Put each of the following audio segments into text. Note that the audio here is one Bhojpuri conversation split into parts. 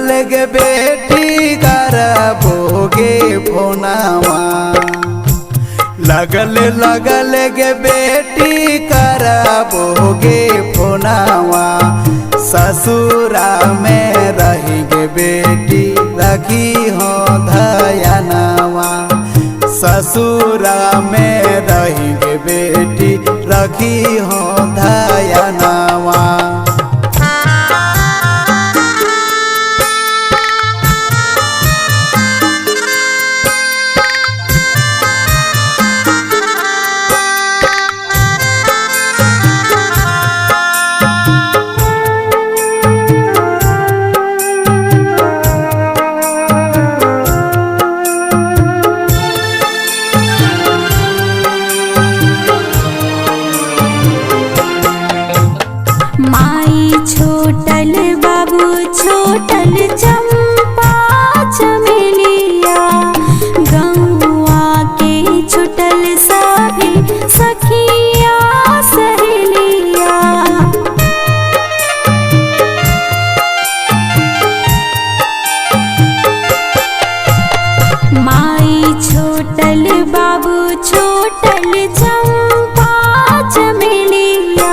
लगल गे बेटी करबोगे फोनावा, लगल गे बेटी करबोगे फोनावा। ससुरा में रहेंगे बेटी रखी हो धयनवा, ससुरा में रहेंगे बेटी रखी हो धयनवा। छोटल बाबू छोटल चंपा चमेलिया, गौआ के छुटल सभी सखिया सहेलिया। माई छोटल बाबू छोटल चंपा चमेलिया,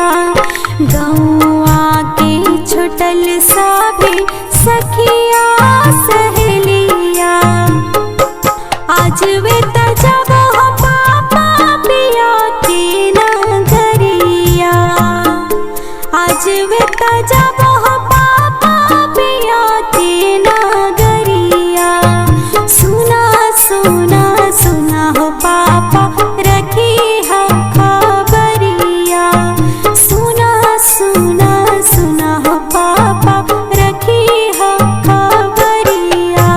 गौआ छुटल सभी सखिया सहेलिया। आज वे तजब हो पापा पिया के नगरिया, आज वे तजब हो पापा पिया के नगरिया। सुना सुना सुना हो पापा रखी है खबरिया, सुना सुना सुना हो पापा रखी हो खबरिया।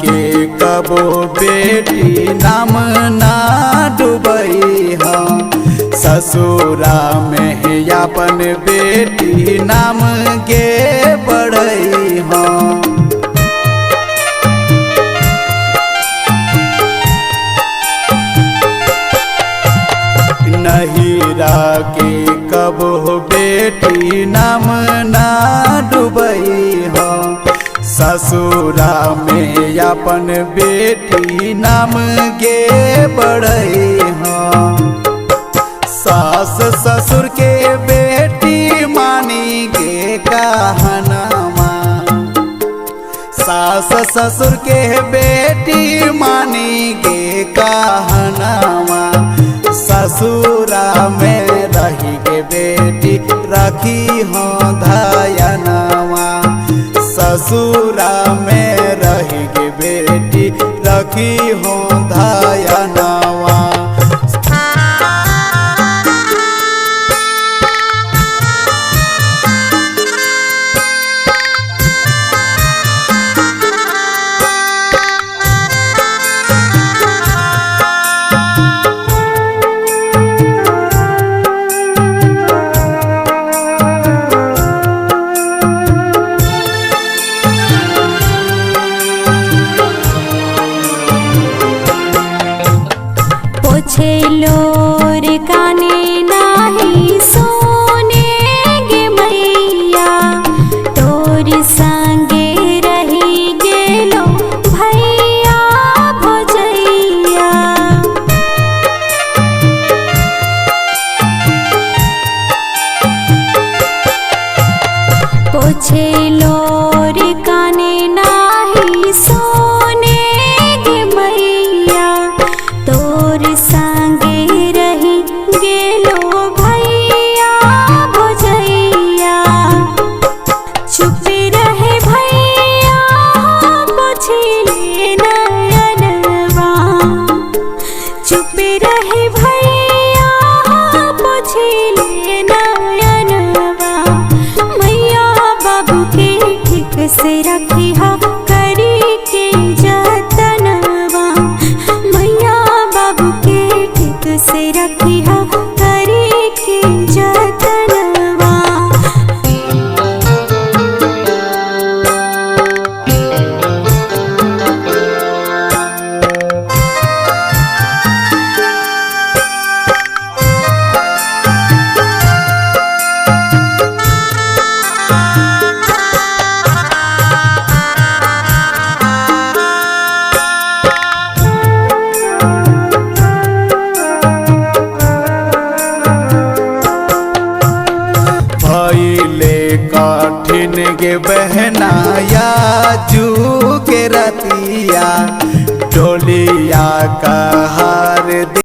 के कबो बेटी नाम ना डुबई हम, ससुरा में अपन बेटी नाम गे बढ़ई हम। नहीरा के कबो बेटी नाम ना डुबई हम, ससुरा में अपन बेटी नाम गे बढ़ई हम। सास ससुर के बेटी मानी गे कहनवा, सास ससुर के बेटी मानी गे कहनवा। ससुरा में रही गे बेटी रखी हो धयनवा, ससुरा में रहेगी बेटी रखी हो धयनवा। लोर काने नाही सोने गे मैया, तोर संगे रही गेलो भैया भोजैया। पोछे लोर काने नाही सोने गे मैया, तोर संगे रही गेलो भैया भोजैया। चुप रहे भैया पोछले नयनवा, चुप रहे भैया पोछले नयनवा। मैया बाबू के ठीक से रखी हा करी के जतनवा, मैया बाबू के ठीक से रखी हा करी के जतनवा। भइले कठिन गे बहनाया जू के रतिया, डोलिया कहा